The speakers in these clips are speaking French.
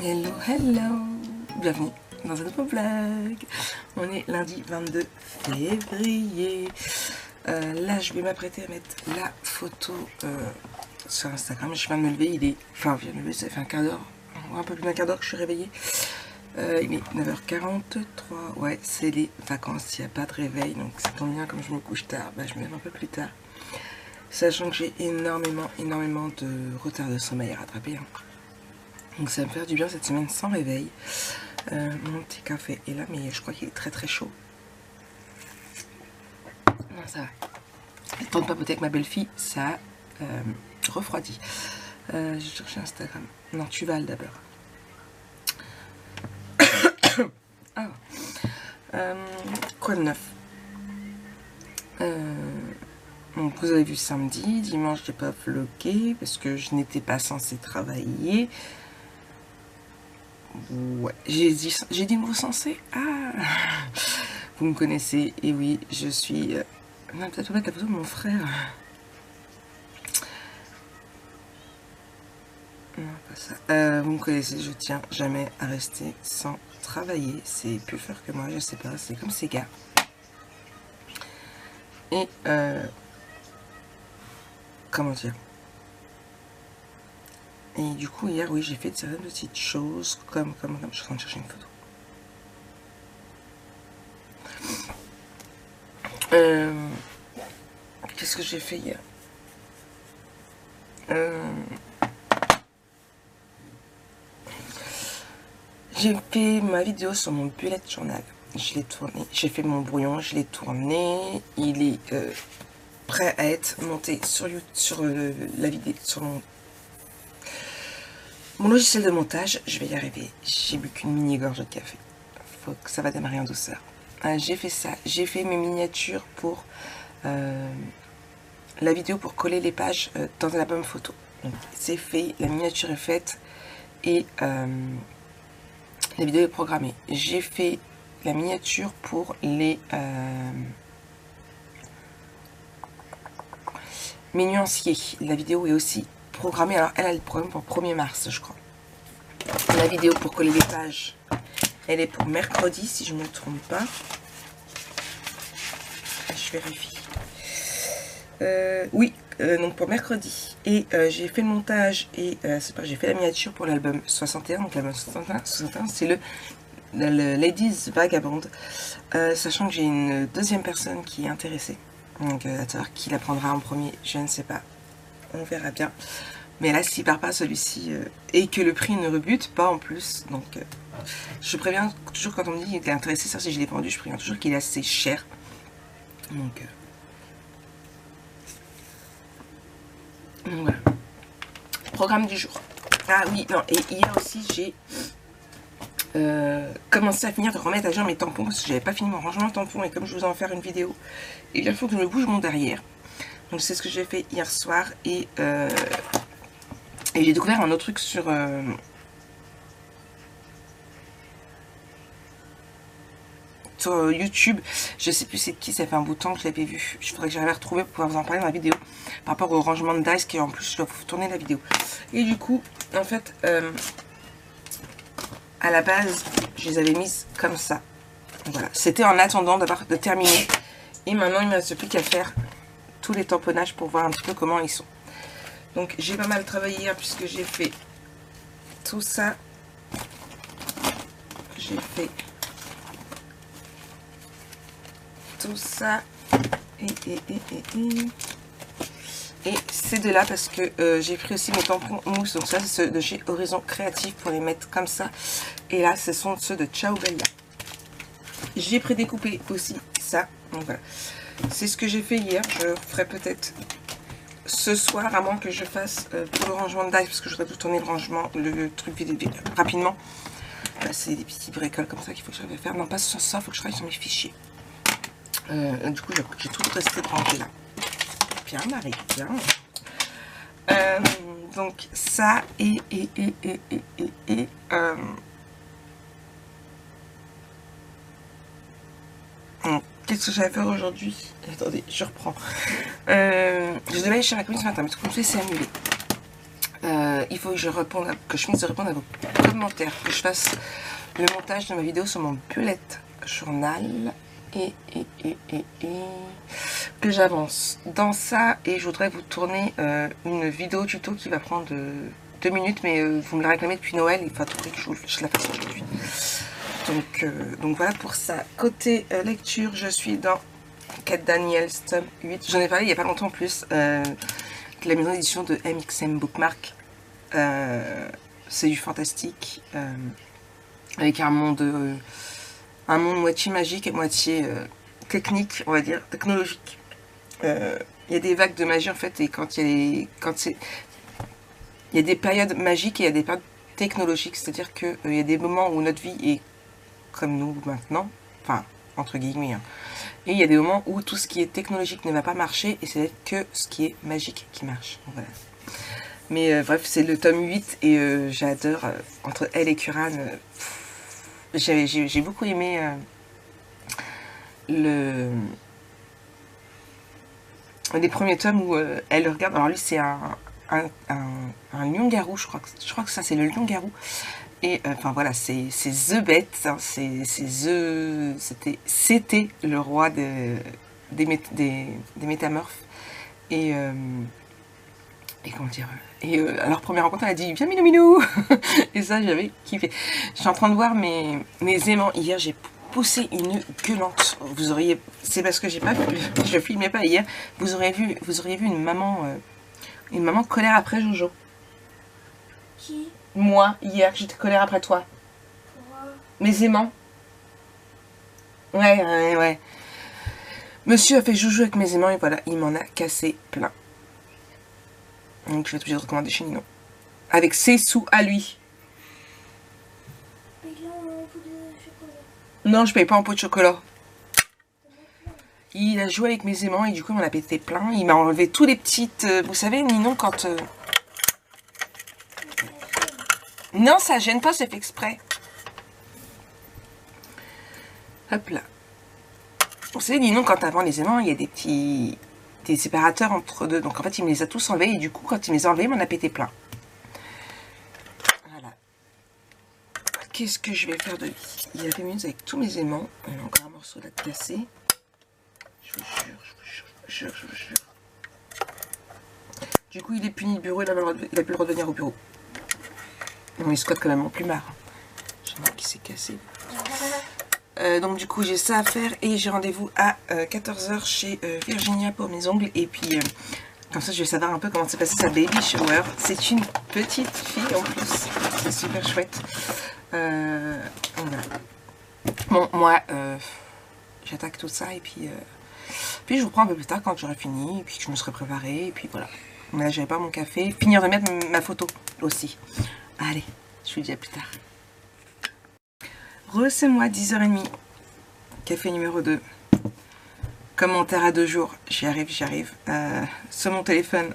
Hello, hello, bienvenue dans un nouveau vlog. On est lundi 22 février. Là, je vais m'apprêter à mettre la photo sur Instagram. Je viens de me lever, Enfin, je viens de me lever, ça fait un quart d'heure, un peu plus d'un quart d'heure que je suis réveillée. Il est 9h43, ouais, c'est les vacances, il n'y a pas de réveil, donc ça tombe bien, comme je me couche tard, je me lève un peu plus tard. Sachant que j'ai énormément de retard de sommeil à rattraper. Donc ça va me faire du bien cette semaine sans réveil. Mon petit café est là, mais je crois qu'il est très chaud. Non, ça va. Le temps de papoter avec ma belle-fille, ça refroidit. J'ai cherché Instagram. Non, tu vas d'abord. Quoi de neuf? Donc vous avez vu samedi, dimanche j'ai pas vlogué parce que je n'étais pas censée travailler. Ouais, j'ai dit le mot censé. Ah, vous me connaissez, et oui, je suis... Non, peut-être mettre la photo de mon frère. Non, pas ça. Vous me connaissez, je tiens jamais à rester sans travailler. C'est plus fort que moi, je sais pas, c'est comme ces gars. Et comment dire? Et du coup, hier, oui, j'ai fait certaines petites choses, comme je suis en train de chercher une photo. Qu'est-ce que j'ai fait hier? J'ai fait ma vidéo sur mon bullet journal. Je l'ai tourné. J'ai fait mon brouillon, je l'ai tourné. Il est prêt à être monté sur la vidéo, sur mon logiciel de montage. Je vais y arriver. J'ai bu qu'une mini gorge de café. Faut que ça va démarrer en douceur. J'ai fait ça. J'ai fait mes miniatures pour la vidéo pour coller les pages dans un album photo. Donc c'est fait. La miniature est faite et la vidéo est programmée. J'ai fait la miniature pour les mes nuanciers. La vidéo est aussi programmée. Alors elle a le programme pour 1er mars, je crois. La vidéo pour coller les pages, elle est pour mercredi, si je ne me trompe pas. Je vérifie. Oui, donc pour mercredi. Et j'ai fait le montage et j'ai fait la miniature pour l'album 61. Donc l'album 61, c'est le Ladies Vagabond. Sachant que j'ai une deuxième personne qui est intéressée. Donc à savoir qui la prendra en premier, je ne sais pas. On verra bien. Mais là, s'il part pas celui-ci et que le prix ne rebute pas en plus, donc je préviens toujours quand on me dit qu'il est intéressé, ça si je l'ai vendu, je préviens toujours qu'il est assez cher. Donc voilà. Programme du jour. Ah oui, non, et hier aussi j'ai commencé à finir de remettre à jour mes tampons parce que j'avais pas fini mon rangement de tampons et comme je vous en faire une vidéo, et bien il faut que je me bouge mon derrière. Donc c'est ce que j'ai fait hier soir et j'ai découvert un autre truc sur YouTube. Je sais plus c'est qui, ça fait un bout de temps que je l'avais vu. Il faudrait que j'arrive à retrouver pour pouvoir vous en parler dans la vidéo. Par rapport au rangement de dice qui en plus je dois vous tourner la vidéo. Et du coup, en fait, à la base, je les avais mises comme ça. Voilà, c'était en attendant de terminer. Et maintenant, il ne me reste plus qu'à faire tous les tamponnages pour voir un petit peu comment ils sont. Donc j'ai pas mal travaillé hier puisque j'ai fait tout ça. J'ai fait tout ça. Et c'est de là parce que j'ai pris aussi mes tampons mousse. Donc ça c'est ceux de chez Horizon Créatif pour les mettre comme ça. Et là ce sont ceux de Ciao Bella. J'ai prédécoupé aussi ça. Donc voilà. C'est ce que j'ai fait hier. Je ferai peut-être ce soir, à moins que je fasse pour le rangement de dice, parce que je voudrais tout tourner le rangement, le truc rapidement. C'est des petits bricoles comme ça qu'il faut que j'arrive à faire. Non, pas sur ça, il faut que je travaille sur mes fichiers. Du coup, j'ai tout resté de ranger là. Bien, Marie, bien. Donc, ça qu'est-ce que j'allais faire aujourd'hui? Attendez, je reprends. Je devais aller chez ma copine ce matin, mais tout comme ça, c'est annulé. Il faut que je réponde, que je finisse de répondre à vos commentaires, que je fasse le montage de ma vidéo sur mon bullet journal et que j'avance dans ça. Et je voudrais vous tourner une vidéo tuto qui va prendre 2 minutes, mais vous me la réclamez depuis Noël, il faut trouver que je la fasse aujourd'hui. Donc voilà pour ça. Côté lecture, je suis dans Kate Daniels, tome 8. J'en ai parlé il n'y a pas longtemps en plus. La maison d'édition de MXM Bookmark. C'est du fantastique. Avec un monde moitié magique et moitié technique, on va dire, technologique. Il y a des vagues de magie en fait, et il y a des périodes magiques et il y a des périodes technologiques, c'est-à-dire qu'il y a des moments où notre vie est comme nous maintenant, enfin, entre guillemets, hein. Et il y a des moments où tout ce qui est technologique ne va pas marcher, et c'est que ce qui est magique qui marche. Voilà. Mais bref, c'est le tome 8, et j'adore, entre elle et Curran, j'ai beaucoup aimé les premiers tomes où elle regarde. Alors lui, c'est un lion-garou, je crois que ça, c'est le lion-garou. Et enfin voilà, c'est The Bête, hein, c'était le roi des métamorphes. Et comment dire, à leur première rencontre, elle a dit « Viens Minou Minou !» Et ça, j'avais kiffé. Je suis en train de voir mes aimants. Hier, j'ai poussé une gueulante. Vous auriez... C'est parce que j'ai pas... Je filmais pas hier. Vous auriez vu une maman colère après Jojo. Qui? Moi, hier, j'étais colère après toi. Pourquoi? Mes aimants. Ouais. Monsieur a fait joujou avec mes aimants et voilà, il m'en a cassé plein. Donc je vais être obligée de recommander chez Ninon. Avec ses sous à lui. Paye-le en pot de chocolat. Non, je paye pas en pot de chocolat. Il a joué avec mes aimants et du coup il m'en a pété plein. Il m'a enlevé tous les petites... vous savez, Ninon, quand... Non, ça gêne pas, c'est fait exprès. Hop là. Vous savez, Ninon, quand avant les aimants, il y a des séparateurs entre deux. Donc en fait, il me les a tous enlevés et du coup, quand il me les a enlevés, il m'en a pété plein. Voilà. Qu'est-ce que je vais faire de lui? Il avait mis avec tous mes aimants. Il y a encore un morceau là de cassé. Je vous jure. Du coup, il est puni de bureau, il a plus le droit de venir au bureau. Non, il squatte quand même en plumard. J'ai un qui s'est cassé. Donc du coup j'ai ça à faire et j'ai rendez-vous à 14 h chez Virginia pour mes ongles, et puis comme ça je vais savoir un peu comment s'est passé sa baby shower. C'est une petite fille en plus, c'est super chouette. Voilà. Bon, moi j'attaque tout ça et puis je vous reprends un peu plus tard quand j'aurai fini et puis que je me serai préparée, et puis voilà. Mais là j'avais pas mon café, finir de mettre ma photo aussi. Allez, je vous dis à plus tard. C'est moi, 10h30. Café numéro 2. Commentaire à 2 jours. J'y arrive. Sur mon téléphone,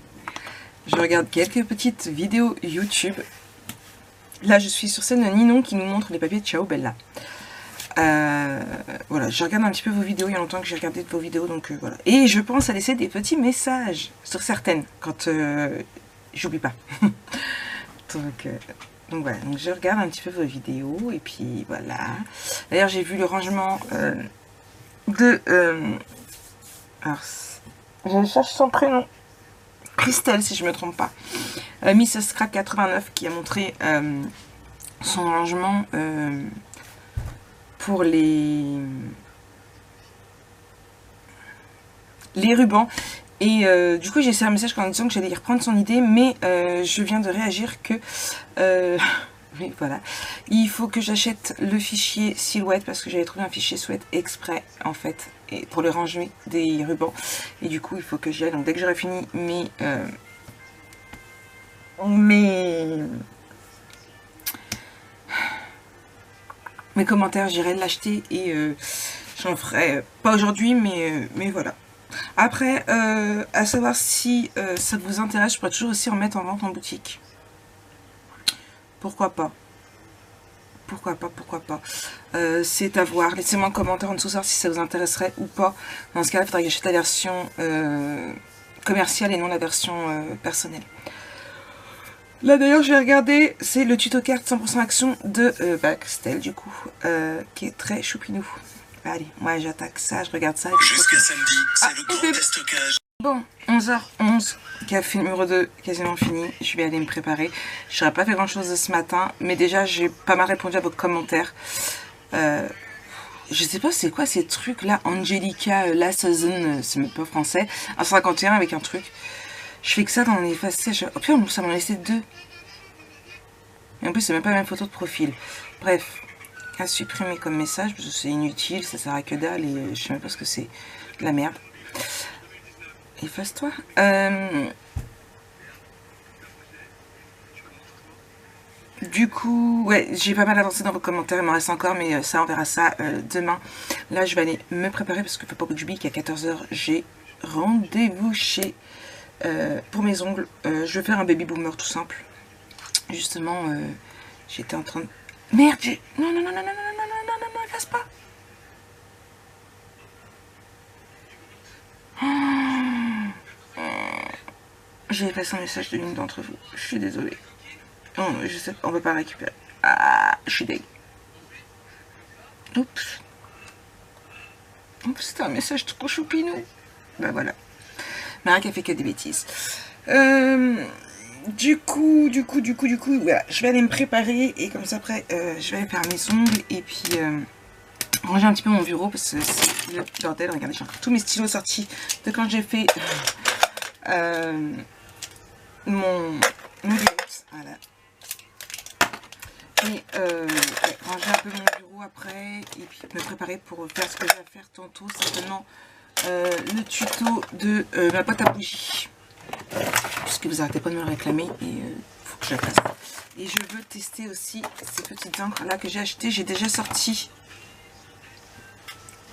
je regarde quelques petites vidéos YouTube. Là, je suis sur celle de Ninon qui nous montre les papiers de Ciao Bella. Voilà, je regarde un petit peu vos vidéos. Il y a longtemps que j'ai regardé vos vidéos, donc voilà. Et je pense à laisser des petits messages sur certaines, quand j'oublie pas. Donc voilà, donc je regarde un petit peu vos vidéos et puis voilà. D'ailleurs j'ai vu le rangement alors je cherche son prénom, Christelle si je me trompe pas, Miss Scrap 89 qui a montré son rangement pour les rubans. Et du coup j'ai laissé un message en disant que j'allais y reprendre son idée, mais je viens de réagir que oui, voilà, il faut que j'achète le fichier silhouette parce que j'avais trouvé un fichier silhouette exprès en fait, et pour le ranger des rubans, et du coup il faut que j'y aille. Donc dès que j'aurai fini mes commentaires, j'irai l'acheter et j'en ferai pas aujourd'hui, mais voilà. Après, à savoir si ça vous intéresse, je pourrais toujours aussi en mettre en vente en boutique. Pourquoi pas? C'est à voir. Laissez-moi un commentaire en dessous savoir si ça vous intéresserait ou pas. Dans ce cas-là, il faudrait que j'achète la version commerciale et non la version personnelle. Là d'ailleurs je vais regarder, c'est le tuto carte 100% action de Baxtel du coup, qui est très choupinou. Allez, moi j'attaque ça, je regarde ça. Jusqu'à samedi, c'est le grand déstockage. Bon, 11h11, café numéro 2 quasiment fini, je vais aller me préparer. Je n'aurais pas fait grand chose de ce matin, mais déjà j'ai pas mal répondu à vos commentaires. Je sais pas c'est quoi ces trucs là, Angelica La Season, c'est même pas français, un 51 avec un truc. Je fais que ça dans les faces. Oh putain, ça m'en laissait 2. Et en plus, c'est même pas la même photo de profil. Bref, à supprimer comme message, parce que c'est inutile, ça sert à que dalle et je sais même pas ce que c'est. De la merde. Efface-toi. Du coup, ouais, j'ai pas mal avancé dans vos commentaires, il m'en reste encore, mais ça, on verra ça demain. Là, je vais aller me préparer parce que faut pas que j'oublie qu'à 14 h, j'ai rendez-vous chez... pour mes ongles, je vais faire un baby boomer tout simple. Justement, j'étais en train de... Merde, j'ai... Non, non, non, non, non, non, non, non, non, non, efface pas. J'ai effacé un message de l'une d'entre vous. Je suis désolée. Oh, je sais, on va pas récupérer. Ah, je suis dégueu. Oups. Oups, c'était un message trop choupinou. Ben voilà. Marie qui a fait que des bêtises. Du coup, voilà, je vais aller me préparer et comme ça après, je vais aller faire mes ongles et puis ranger un petit peu mon bureau parce que c'est le bordel. Regardez, j'ai encore tous mes stylos sortis de quand j'ai fait mon layout. Voilà. Et ranger un peu mon bureau après et puis me préparer pour faire ce que je vais faire tantôt, certainement. Le tuto de ma boîte à bougies puisque vous arrêtez pas de me le réclamer et faut que je la fasse. Et je veux tester aussi ces petites encres là que j'ai acheté. J'ai déjà sorti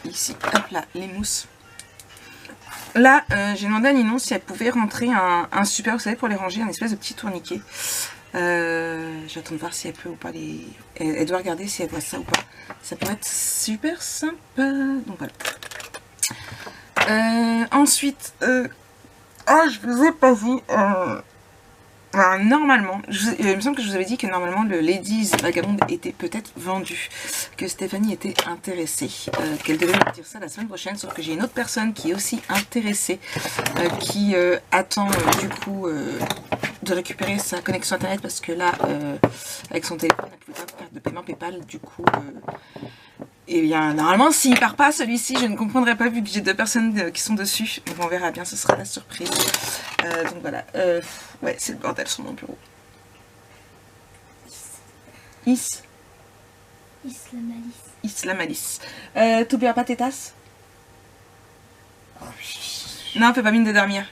ici, hop là, les mousses. Là j'ai demandé à Ninon si elle pouvait rentrer un super, vous savez, pour les ranger, un espèce de petit tourniquet. J'attends de voir si elle peut ou pas les... Elle doit regarder si elle voit ça ou pas. Ça pourrait être super sympa. Donc voilà. Ensuite, je vous ai pas dit, alors, normalement, il me semble que je vous avais dit que normalement le Ladies Vagabond était peut-être vendu, que Stéphanie était intéressée, qu'elle devait me dire ça la semaine prochaine, sauf que j'ai une autre personne qui est aussi intéressée, qui attend du coup de récupérer sa connexion internet parce que là, avec son téléphone, elle ne pouvait pas faire de paiement PayPal, du coup... Et bien, normalement, s'il part pas celui-ci, je ne comprendrai pas vu que j'ai 2 personnes qui sont dessus. Donc on verra bien, ce sera la surprise. Donc voilà. Ouais, c'est le bordel sur mon bureau. La malice. T'oublieras pas tes tasses? Non, fais pas mine de dormir.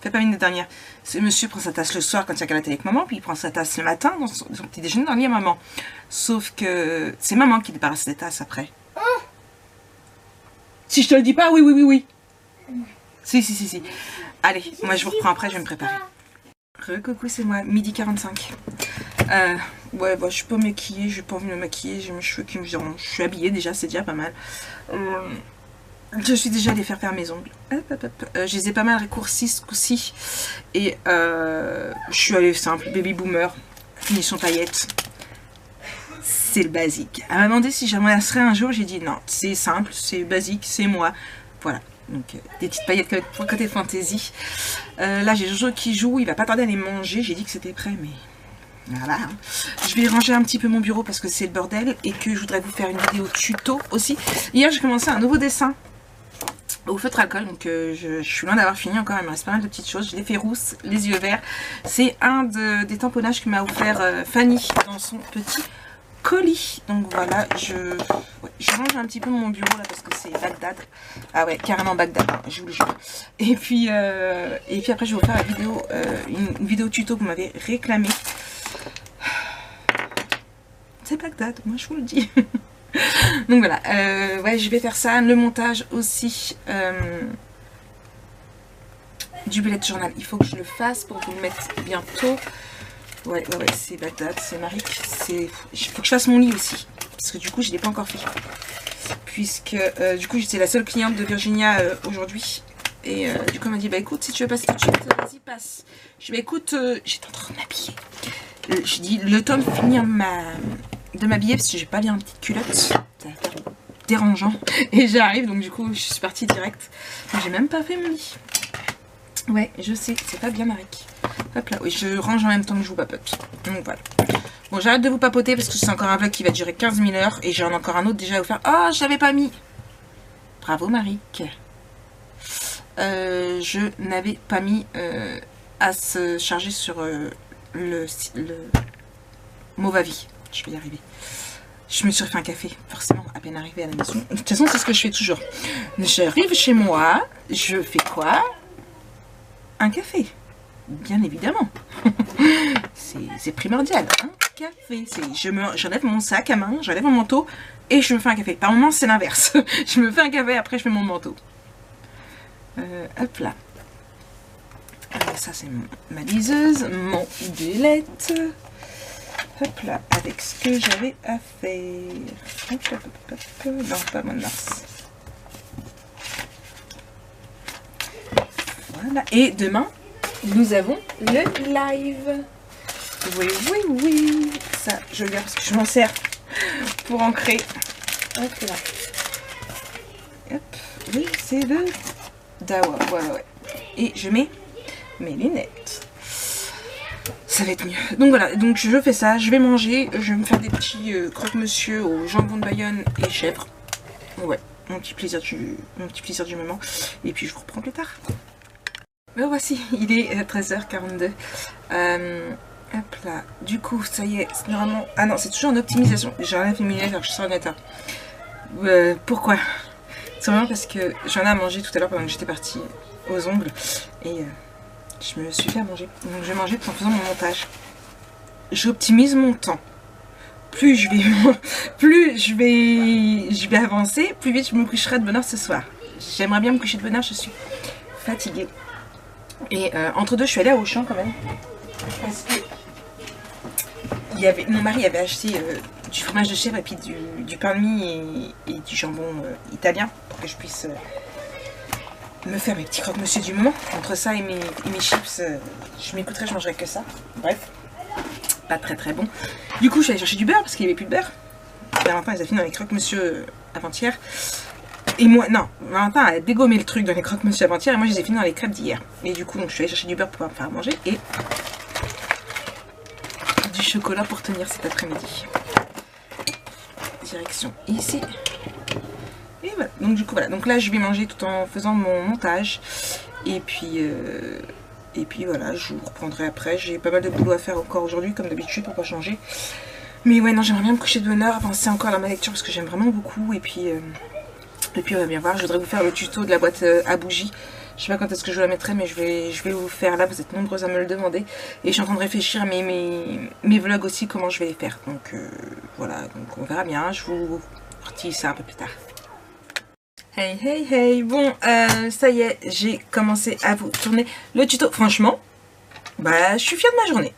Fais pas mine de dormir. Ce monsieur prend sa tasse le soir quand il regarde la télé avec maman, puis il prend sa tasse le matin dans son petit déjeuner dans le lit à maman. Sauf que c'est maman qui débarrasse des tasses après. Si je te le dis pas, oui. Si. Allez, moi je vous reprends après, je vais me préparer. Coucou, c'est moi, midi 45. Ouais, bah, je suis pas maquillée, j'ai pas envie de me maquiller, j'ai mes cheveux qui me diront. Je suis habillée déjà, c'est déjà pas mal. Je suis déjà allée faire mes ongles. Je les ai pas mal raccourcis ce coup-ci. Et je suis allée simple, baby boomer, finition paillettes. C'est le basique. Elle m'a demandé si j'aimerais un jour, j'ai dit non, c'est simple, c'est basique, c'est moi. Voilà. Donc des petites paillettes pour côté fantaisie. Là j'ai Jojo qui joue, il va pas tarder à les manger. J'ai dit que c'était prêt, mais voilà. Je vais ranger un petit peu mon bureau parce que c'est le bordel et que je voudrais vous faire une vidéo tuto aussi. Hier j'ai commencé un nouveau dessin au feutre alcool, donc je suis loin d'avoir fini encore, il me reste pas mal de petites choses. Je l'ai fait rousse, les yeux verts. C'est un des tamponnages que m'a offert Fanny dans son petit colis. Donc voilà, je range un petit peu mon bureau là parce que c'est Bagdad. Ah ouais, carrément Bagdad, hein, je vous le jure. Et puis après je vais vous faire une vidéo tuto que vous m'avez réclamé. C'est Bagdad, moi je vous le dis. Donc voilà, ouais, je vais faire ça, le montage aussi du bullet journal. Il faut que je le fasse pour vous le mettre bientôt. Ouais, c'est Bagdad, c'est Marie. Il faut que je fasse mon lit aussi. Parce que du coup, je ne l'ai pas encore fait. Puisque du coup, j'étais la seule cliente de Virginia aujourd'hui. Et du coup, elle m'a dit, bah écoute, si tu veux passer tout de suite, vas-y, passe. Je dis, bah écoute, j'étais en train de m'habiller. je dis le temps de finir de m'habiller parce que j'ai pas bien une petite culotte. Ça va faire dérangeant. Et j'arrive, donc du coup, je suis partie direct. J'ai même pas fait mon lit. Ouais, je sais, c'est pas bien, Marek. Hop là, oui, je range en même temps que je vous papote. Donc voilà. Bon, j'arrête de vous papoter parce que c'est encore un vlog qui va durer 15 000 heures. Et j'en ai encore un autre déjà à vous faire. Oh, je l'avais pas mis. Bravo, Marik. Je n'avais pas mis à se charger sur le Movavi. Je vais y arriver. Je me suis refait un café, forcément, à peine arrivée à la maison. De toute façon, c'est ce que je fais toujours. J'arrive chez moi, je fais quoi? Un café. Bien évidemment. C'est primordial. Un café. J'enlève mon sac à main, j'enlève mon manteau et je me fais un café. Par moments, c'est l'inverse. Je me fais un café, après je fais mon manteau. Hop là. Ça, c'est ma liseuse, mon bulette. Hop là, avec ce que j'avais à faire. Hop, hop, hop, hop. Non, pas mois de mars. Voilà. Et demain, nous avons le live. Oui, oui, oui. Ça, je le garde parce que je m'en sers pour ancrer. Hop là. Hop. Oui, c'est le Dawa. Voilà, ouais. Et je mets mes lunettes. Ça va être mieux. Donc voilà, donc je fais ça, je vais manger, je vais me faire des petits croque-monsieur au jambon de Bayonne et chèvre. Ouais, mon petit plaisir du moment. Et puis je vous reprends plus tard. Me voici, il est 13h42. Hop là, du coup, ça y est, c'est normalement... Ah non, c'est toujours en optimisation. J'ai rien fait mes lunettes alors que je suis sur Neta. Pourquoi? C'est vraiment parce que j'en ai à manger tout à l'heure pendant que j'étais partie aux ongles. Et... je me suis fait à manger. Donc je vais manger tout en faisant mon montage. J'optimise mon temps. Plus je vais avancer, plus vite je me coucherai de bonne heure ce soir. J'aimerais bien me coucher de bonne heure, je suis fatiguée. Et entre deux, je suis allée à Auchan quand même. Parce que mon mari avait acheté du fromage de chèvre et puis du pain de mie et du jambon italien pour que je puisse... me faire mes petits croque-monsieur du moment. Entre ça et mes chips, je m'écouterai, je mangerai que ça. Bref, pas très très bon. Du coup, je suis allée chercher du beurre parce qu'il n'y avait plus de beurre. Valentin, ils a fini dans les croque-monsieur avant-hier. Et moi, non, Valentin a dégommé le truc dans les croque-monsieur avant-hier et moi, je les ai finis dans les crêpes d'hier. Et du coup, donc, je suis allée chercher du beurre pour pouvoir me faire manger et du chocolat pour tenir cet après-midi. Direction ici. Et voilà. Donc du coup voilà, donc là je vais manger tout en faisant mon montage et puis voilà, je vous reprendrai après. J'ai pas mal de boulot à faire encore aujourd'hui comme d'habitude pour pas changer, mais ouais non, j'aimerais bien me coucher de bonne heure, avancer encore dans ma lecture parce que j'aime vraiment beaucoup et puis on va bien voir. Je voudrais vous faire le tuto de la boîte à bougies. Je sais pas quand est-ce que je la mettrai, mais je vais vous faire là, vous êtes nombreuses à me le demander et je suis en train de réfléchir à mes vlogs aussi, comment je vais les faire. Donc voilà, donc on verra bien, je vous redis ça un peu plus tard. Hey hey hey, bon ça y est, j'ai commencé à vous tourner le tuto. Franchement, bah je suis fière de ma journée.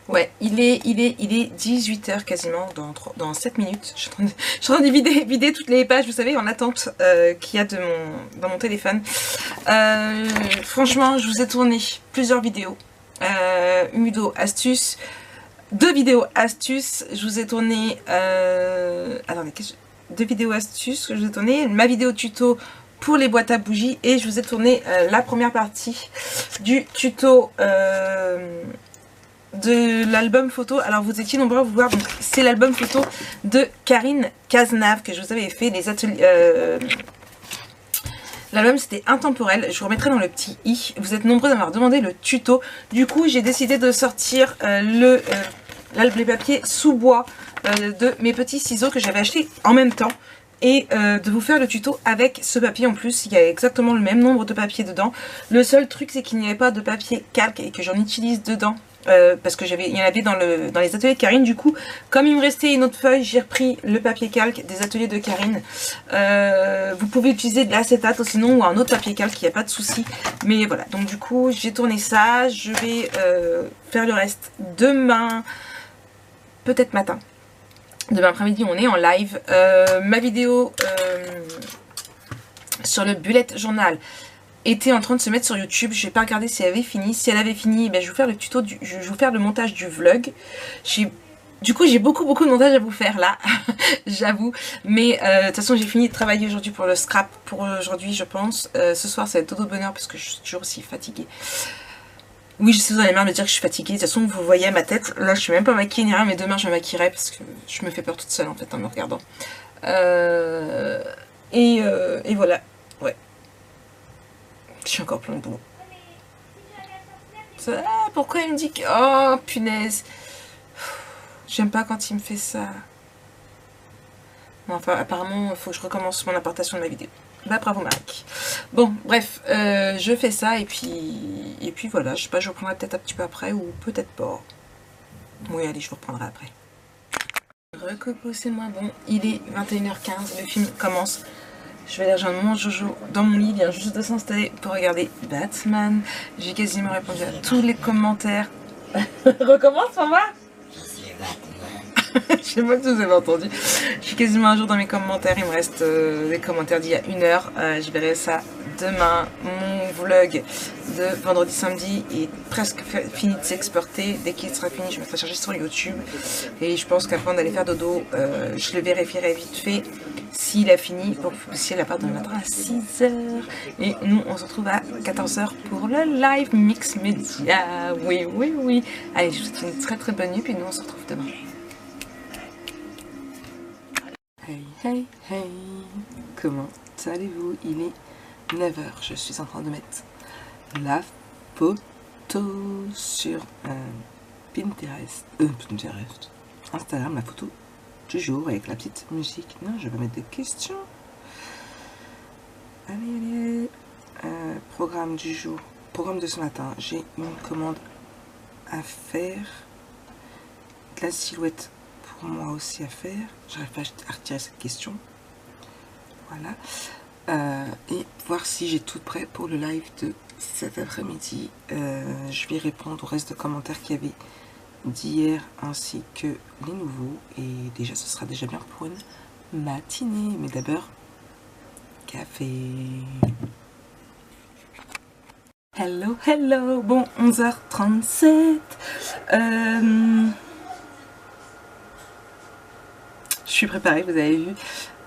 Ouais, il est 18h quasiment, dans 7 minutes. Je suis en train de vider toutes les pages, vous savez, en attente qu'il y a dans mon téléphone. Franchement, je vous ai tourné plusieurs vidéos. Une vidéo astuce, 2 vidéos astuces. Je vous ai tourné... attendez, deux vidéos astuces que je vous ai tourné, ma vidéo tuto pour les boîtes à bougies et je vous ai tourné la première partie du tuto de l'album photo. Alors vous étiez nombreux à vous voir, donc c'est l'album photo de Karine Cazenave que je vous avais fait, les ateliers... L'album c'était intemporel, je vous remettrai dans le petit i. Vous êtes nombreux à m'avoir demandé le tuto, du coup j'ai décidé de sortir les papiers sous bois de mes petits ciseaux que j'avais acheté en même temps et de vous faire le tuto avec ce papier en plus. Il y a exactement le même nombre de papiers dedans. Le seul truc c'est qu'il n'y avait pas de papier calque et que j'en utilise dedans parce que il y en avait dans les ateliers de Karine. Du coup, comme il me restait une autre feuille, j'ai repris le papier calque des ateliers de Karine. Vous pouvez utiliser de l'acétate sinon ou un autre papier calque, il n'y a pas de souci. Mais voilà, donc du coup j'ai tourné ça. Je vais faire le reste demain, peut-être matin. Demain après-midi, on est en live. Ma vidéo sur le bullet journal était en train de se mettre sur YouTube. Je vais pas regarder si elle avait fini. Si elle avait fini, ben, je vais vous faire le tuto, je vais vous faire le montage du vlog. Du coup, j'ai beaucoup de montage à vous faire là, j'avoue. Mais de toute façon, j'ai fini de travailler aujourd'hui pour le scrap. Pour aujourd'hui, je pense. Ce soir, ça va être dodo bonheur parce que je suis toujours aussi fatiguée. Oui, je sais, vous allez marre de me dire que je suis fatiguée. De toute façon, vous voyez ma tête. Là, je suis même pas maquillée ni rien, mais demain, je me maquillerai parce que je me fais peur toute seule en fait en me regardant. Et voilà. Ouais. Je suis encore plein de boulot. Pourquoi il me dit que... Oh, punaise. J'aime pas quand il me fait ça. Bon, enfin, apparemment, il faut que je recommence mon importation de ma vidéo. Bah, bravo Marc. Bon, bref, je fais ça et puis voilà. Je sais pas, je reprendrai peut-être un petit peu après ou peut-être pas. Oui, allez, je vous reprendrai après. Recoucou, c'est moi. Bon, il est 21h15, le film commence. Je vais aller rejoindre mon Jojo dans mon lit, il vient juste de s'installer pour regarder Batman. J'ai quasiment répondu à tous les commentaires. Recommence pour moi. Je sais pas si vous avez entendu. Je suis quasiment un jour dans mes commentaires. Il me reste des commentaires d'il y a 1 heure. Je verrai ça demain. Mon vlog de vendredi samedi est presque fini de s'exporter. Dès qu'il sera fini, je me ferai charger sur YouTube. Et je pense qu'après d'aller faire dodo, je le vérifierai vite fait s'il a fini pour que vous puissiez la part de matin à 6h. Et nous, on se retrouve à 14h pour le live Mix Media. Oui, oui, oui. Allez, je vous souhaite une très bonne nuit. Puis nous, on se retrouve demain. Hey, hey, hey, comment allez-vous? Il est 9h, je suis en train de mettre la photo sur Pinterest, Instagram, la photo du jour avec la petite musique. Non, je vais mettre des questions. Allez, programme du jour, programme de ce matin, j'ai une commande à faire, de la silhouette pour moi aussi à faire. J'arrive pas à retirer cette question. Voilà. Et voir si j'ai tout prêt pour le live de cet après-midi. Je vais répondre au reste de commentaires qu'il y avait d'hier ainsi que les nouveaux. Et déjà, ce sera déjà bien pour une matinée. Mais d'abord, café. Hello, hello. Bon, 11h37. Je suis préparée, vous avez vu.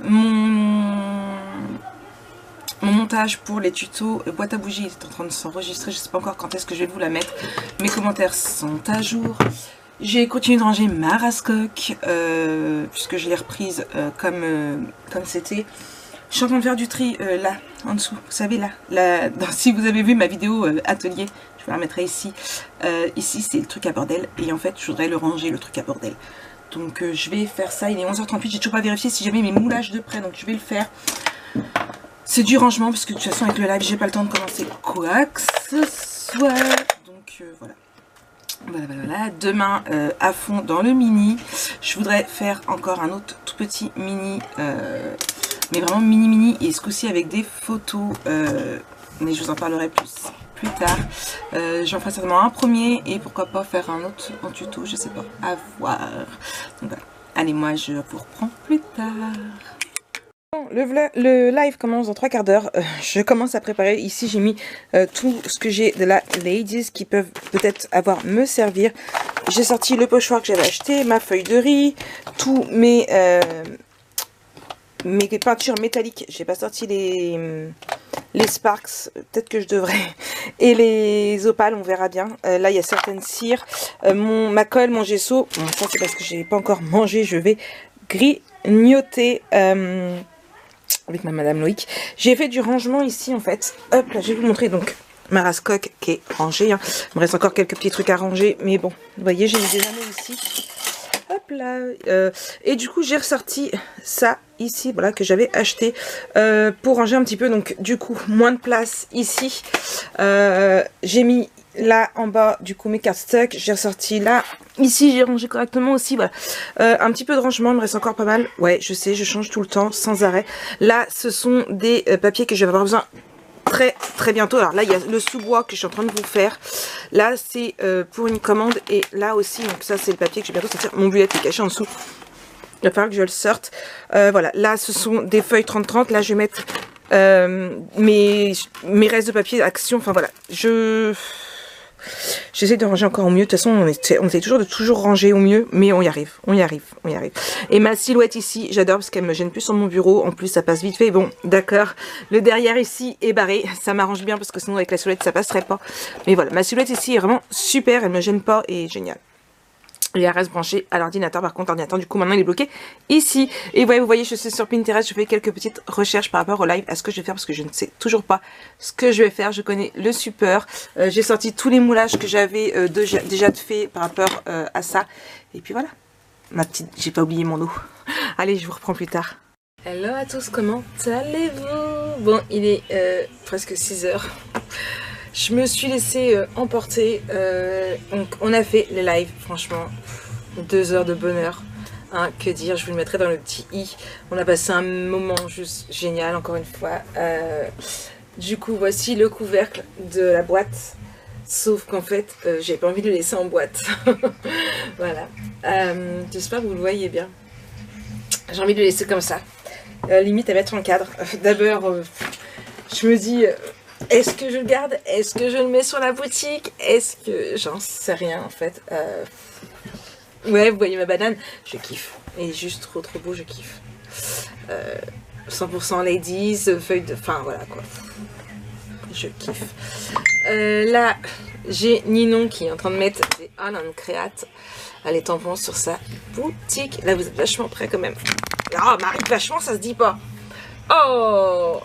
Mon montage pour les tutos boîte à bougies est en train de s'enregistrer. Je ne sais pas encore quand est-ce que je vais vous la mettre. Mes commentaires sont à jour. J'ai continué de ranger ma Rascoque puisque je l'ai reprise comme c'était. Je suis en train de faire du tri là, en dessous. Vous savez là, si vous avez vu ma vidéo atelier, je vous la remettrai ici. Ici, c'est le truc à bordel. Et en fait, je voudrais le ranger, le truc à bordel. Donc je vais faire ça, il est 11h38, j'ai toujours pas vérifié si j'avais mes moulages de près, donc je vais le faire. C'est du rangement, parce que de toute façon avec le live, j'ai pas le temps de commencer quoi que ce soit. Donc voilà. Voilà. Demain, à fond dans le mini. Je voudrais faire encore un autre tout petit mini, mais vraiment mini, et ce coup-ci avec des photos, mais je vous en parlerai plus tard. J'en ferai certainement un premier et pourquoi pas faire un autre en tuto, je sais pas, à voir. Donc voilà. Allez, moi je vous reprends plus tard. Bon, le live commence dans 3 quarts d'heure. Je commence à préparer. Ici j'ai mis tout ce que j'ai de la Ladies qui peuvent peut-être me servir. J'ai sorti le pochoir que j'avais acheté, ma feuille de riz, tous mes peintures métalliques. J'ai pas sorti les Sparks, peut-être que je devrais, et les opales, on verra bien. Là il y a certaines cires, ma colle, mon gesso. Bon, ça c'est parce que j'ai pas encore mangé, je vais grignoter avec ma madame Loïc. J'ai fait du rangement ici en fait. Hop là, je vais vous montrer donc ma Rascoque qui est rangée, hein. Il me reste encore quelques petits trucs à ranger, mais bon, vous voyez, j'ai mis des anneaux ici. Hop là, et du coup j'ai ressorti ça ici, voilà, que j'avais acheté pour ranger un petit peu, donc du coup moins de place ici. J'ai mis là en bas du coup mes cardstocks, j'ai ressorti là, ici j'ai rangé correctement aussi, voilà. Un petit peu de rangement, il me reste encore pas mal, ouais je sais, je change tout le temps sans arrêt. Là ce sont des papiers que je vais avoir besoin très bientôt. Alors là il y a le sous-bois que je suis en train de vous faire, là c'est pour une commande, et là aussi, donc ça c'est le papier que je vais bientôt sortir. Mon bullet est caché en dessous, il va falloir que je le sorte. Voilà, là ce sont des feuilles 30-30, là je vais mettre mes restes de papier action, enfin voilà, j'essaie de ranger encore au mieux. De toute façon, on essaie toujours de toujours ranger au mieux, mais on y arrive, on y arrive, on y arrive. Et ma silhouette ici, j'adore parce qu'elle me gêne plus sur mon bureau. En plus, ça passe vite fait. Bon, d'accord. Le derrière ici est barré. Ça m'arrange bien parce que sinon, avec la silhouette, ça passerait pas. Mais voilà, ma silhouette ici est vraiment super. Elle me gêne pas et génial. Et elle reste branchée à l'ordinateur. Par contre, l'ordinateur, du coup, maintenant, il est bloqué ici. Et ouais, vous voyez, je suis sur Pinterest. Je fais quelques petites recherches par rapport au live. À ce que je vais faire parce que je ne sais toujours pas ce que je vais faire. Je connais le support. J'ai sorti tous les moulages que j'avais déjà fait par rapport à ça. Et puis voilà. Ma petite, j'ai pas oublié mon eau. Allez, je vous reprends plus tard. Hello à tous, comment allez-vous? Bon, il est presque 6 h. Je me suis laissée emporter, donc on a fait les lives, franchement, 2 heures de bonheur, hein, que dire, je vous le mettrai dans le petit i. On a passé un moment juste génial, encore une fois. Du coup, voici le couvercle de la boîte, sauf qu'en fait, j'ai pas envie de le laisser en boîte. Voilà, j'espère que vous le voyez bien. J'ai envie de le laisser comme ça, limite à mettre en cadre. D'abord, je me dis... est-ce que je le garde? Est-ce que je le mets sur la boutique? Est-ce que... j'en sais rien en fait. Ouais, vous voyez ma banane? Je kiffe. Il est juste trop beau, je kiffe. 100% ladies, feuille de... enfin voilà quoi. Je kiffe. Là, j'ai Ninon qui est en train de mettre des Alan Create, les tampons sur sa boutique. Là, vous êtes vachement près quand même. Ah, Marie, vachement, ça se dit pas. Oh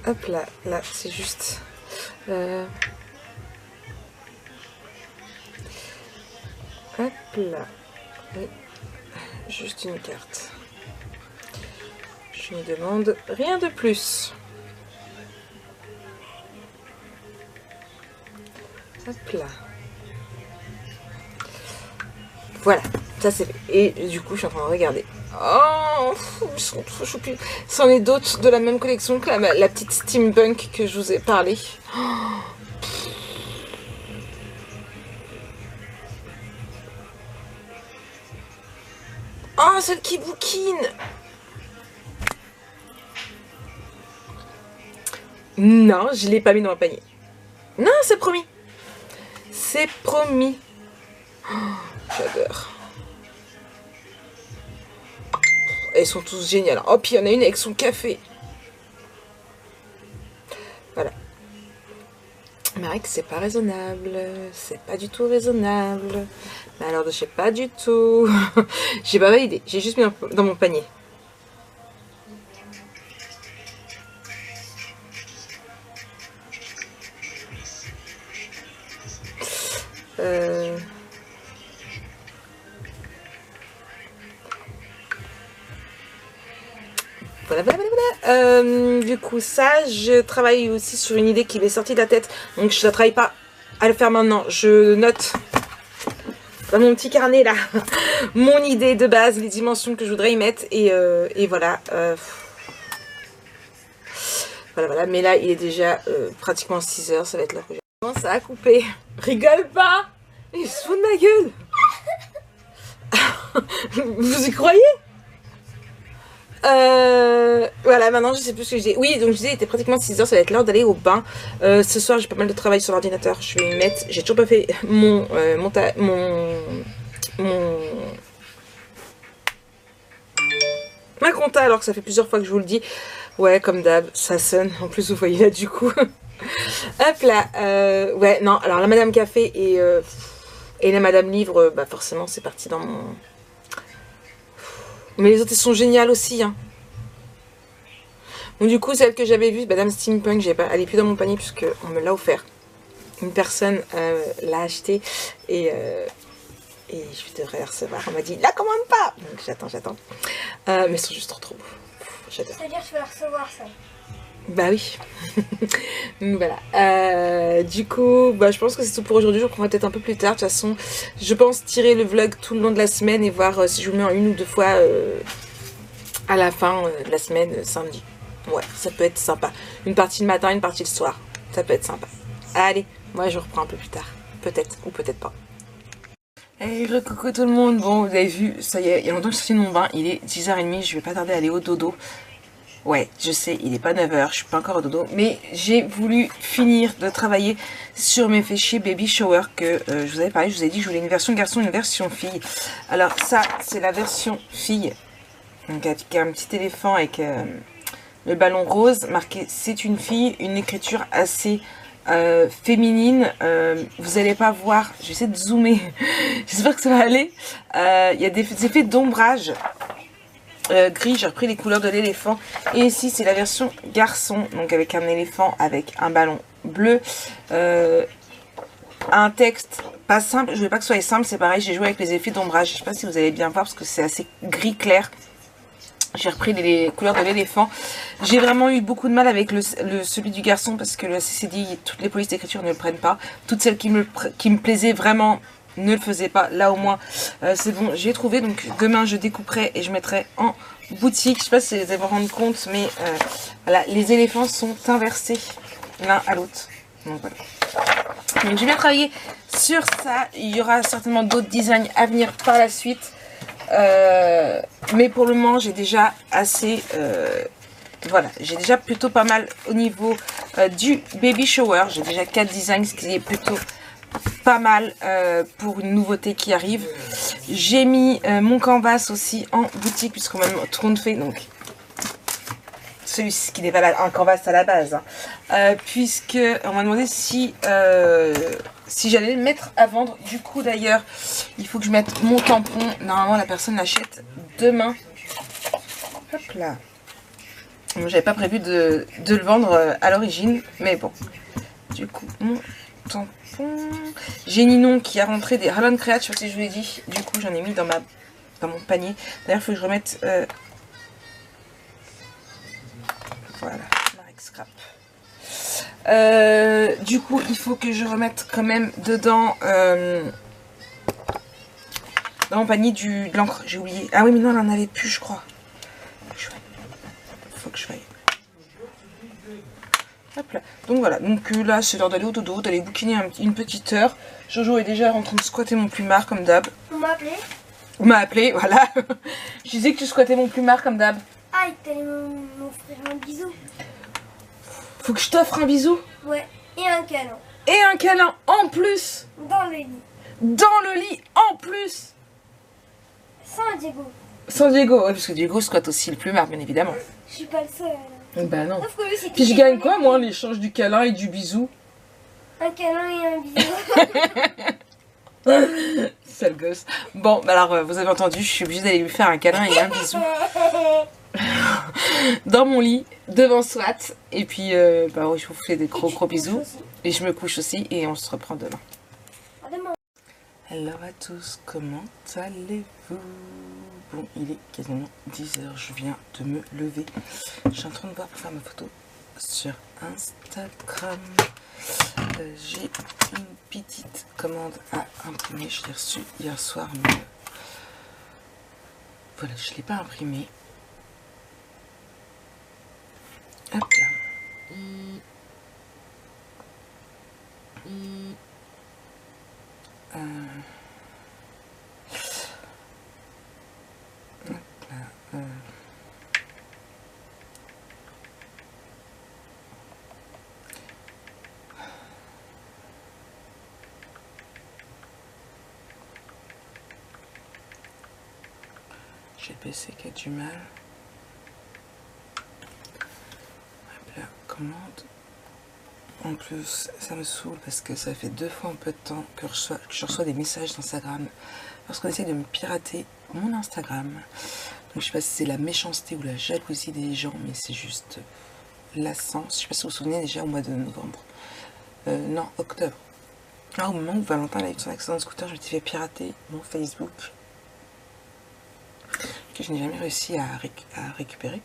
hop là, là c'est juste hop là, et juste une carte. Je ne demande rien de plus. Hop là. Voilà, ça c'est fait. Et du coup, je suis en train de regarder. Oh, ils sont trop choupis. C'en est d'autres de la même collection que la petite steampunk que je vous ai parlé. Oh, celle qui bouquine. Non, je l'ai pas mis dans le panier. Non, c'est promis. C'est promis. Oh, j'adore. Elles sont tous géniales. Oh, puis il y en a une avec son café. Voilà. Marie, c'est pas raisonnable. C'est pas du tout raisonnable. Mais alors, je sais pas du tout. J'ai pas validé. J'ai juste mis dans mon panier. Voilà. Du coup, ça, je travaille aussi sur une idée qui m'est sortie de la tête. Donc, je ne travaille pas à le faire maintenant. Je note dans mon petit carnet, là, mon idée de base, les dimensions que je voudrais y mettre. Et voilà. Voilà. Mais là, il est déjà pratiquement 6 h. Ça va être l'heure que je commence à couper. Rigole pas! Il se fout de ma gueule! Vous y croyez? Voilà, maintenant je sais plus ce que je disais. Oui, donc je disais, il était pratiquement 6 h, ça va être l'heure d'aller au bain. Ce soir, j'ai pas mal de travail sur l'ordinateur. Je vais y mettre. J'ai toujours pas fait ma compta, alors que ça fait plusieurs fois que je vous le dis. Ouais, comme d'hab, ça sonne. En plus, vous voyez là, du coup. Hop là. Ouais, non, alors la Madame Café et la Madame Livre, bah forcément, c'est parti dans mon. Mais les autres, elles sont géniales aussi, hein. Donc du coup, celle que j'avais vue, Madame Steampunk, elle est plus dans mon panier puisque on me l'a offert. Une personne l'a acheté et je devrais la recevoir. On m'a dit, la commande pas. Donc j'attends. Mais ils sont juste trop beaux. J'adore. C'est-à-dire que tu vas recevoir ça. Bah oui. Donc voilà. Du coup, bah, je pense que c'est tout pour aujourd'hui. Je reprendrai peut-être un peu plus tard. De toute façon, je pense tirer le vlog tout le long de la semaine et voir si je vous mets en 1 ou 2 fois à la fin de la semaine, samedi. Ouais, ça peut être sympa. Une partie le matin, une partie le soir. Ça peut être sympa. Allez, moi je reprends un peu plus tard. Peut-être ou peut-être pas. Hey, coucou tout le monde. Bon, vous avez vu, ça y est, il y a longtemps que je suis de mon bain. Il est 10h30, je vais pas tarder à aller au dodo. Ouais, je sais, il est pas 9h, je suis pas encore au dodo. Mais j'ai voulu finir de travailler sur mes fichiers Baby Shower que je vous avais parlé. Je vous ai dit que je voulais une version garçon, une version fille. Alors ça, c'est la version fille. Donc avec un petit éléphant avec le ballon rose marqué c'est une fille, une écriture assez féminine. Vous allez pas voir, je vais essayer de zoomer, j'espère que ça va aller. Il y a des effets d'ombrage gris, j'ai repris les couleurs de l'éléphant. Et ici c'est la version garçon, donc avec un éléphant avec un ballon bleu. Un texte pas simple, je voulais pas que ce soit simple, c'est pareil, j'ai joué avec les effets d'ombrage. Je sais pas si vous allez bien voir parce que c'est assez gris clair. J'ai repris les couleurs de l'éléphant. J'ai vraiment eu beaucoup de mal avec celui du garçon parce que le CCD, toutes les polices d'écriture ne le prennent pas. Toutes celles qui me plaisaient vraiment ne le faisaient pas. Là au moins c'est bon, j'ai trouvé. Donc demain je découperai et je mettrai en boutique. Je sais pas si vous allez vous rendre compte, mais voilà, les éléphants sont inversés l'un à l'autre. Donc voilà. Donc j'ai bien travaillé sur ça. Il y aura certainement d'autres designs à venir par la suite. Mais pour le moment j'ai déjà assez voilà, j'ai déjà plutôt pas mal au niveau du baby shower. J'ai déjà 4 designs, ce qui est plutôt pas mal pour une nouveauté qui arrive. J'ai mis mon canvas aussi en boutique puisqu'on m'a tout le monde fait, donc celui-ci qui n'est pas un canvas à la base, hein. Puisque on m'a demandé si j'allais le mettre à vendre. Du coup d'ailleurs il faut que je mette mon tampon. Normalement la personne l'achète demain. Hop là. J'avais pas prévu de le vendre à l'origine, mais bon. Du coup mon tampon. J'ai Ninon qui a rentré des Halon Create, je sais pas si je vous l'ai dit. Du coup j'en ai mis dans mon panier. D'ailleurs il faut que je remette voilà, Marek Scrap. Du coup, il faut que je remette quand même dedans dans mon panier de l'encre. J'ai oublié. Ah oui, mais non, elle en avait plus, je crois. Faut que je faille. Hop là. Donc voilà. Donc là, c'est l'heure d'aller au dodo, d'aller bouquiner une petite heure. Jojo est déjà en train de squatter mon plumard comme d'hab. On m'a appelé. On m'a appelé, voilà. Je disais que tu squattais mon plumard comme d'hab. Ah, il t'allait m'offrir un bisou. Faut que je t'offre un bisou. Ouais, et un câlin. Et un câlin en plus. Dans le lit. Dans le lit en plus. Sans Diego. Sans Diego, ouais, parce que Diego squatte aussi le plumard, bien évidemment. Je suis pas le seul. Bah non. Sauf que lui, c'est Puis je tout gagne décollé. quoi, moi, en échange du câlin et du bisou? Un câlin et un bisou. Sale gosse. Bon, bah alors, vous avez entendu, je suis obligée d'aller lui faire un câlin et un bisou. Dans mon lit, devant Swat. Et puis, bah oui, je vous fais des gros bisous. Et je me couche aussi et on se reprend demain. À demain. Hello à tous, comment allez-vous? Bon, il est quasiment 10h, je viens de me lever. Je suis en train de voir pour faire ma photo sur Instagram. J'ai une petite commande à imprimer, je l'ai reçue hier soir, mais voilà, je ne l'ai pas imprimée. Hop là. J'ai le PC qui a du mal. Hop là, commande. En plus, ça me saoule parce que ça fait 2 fois en peu de temps que je reçois des messages d'Instagram parce qu'on essaie de me pirater mon Instagram. Donc je sais pas si c'est la méchanceté ou la jalousie des gens, mais c'est juste lassant. Je sais pas si vous vous souvenez, déjà au mois de novembre. Non, octobre. Au moment où Valentin a eu son accident de scooter, je me suis fait pirater mon Facebook. Que je n'ai jamais réussi à récupérer.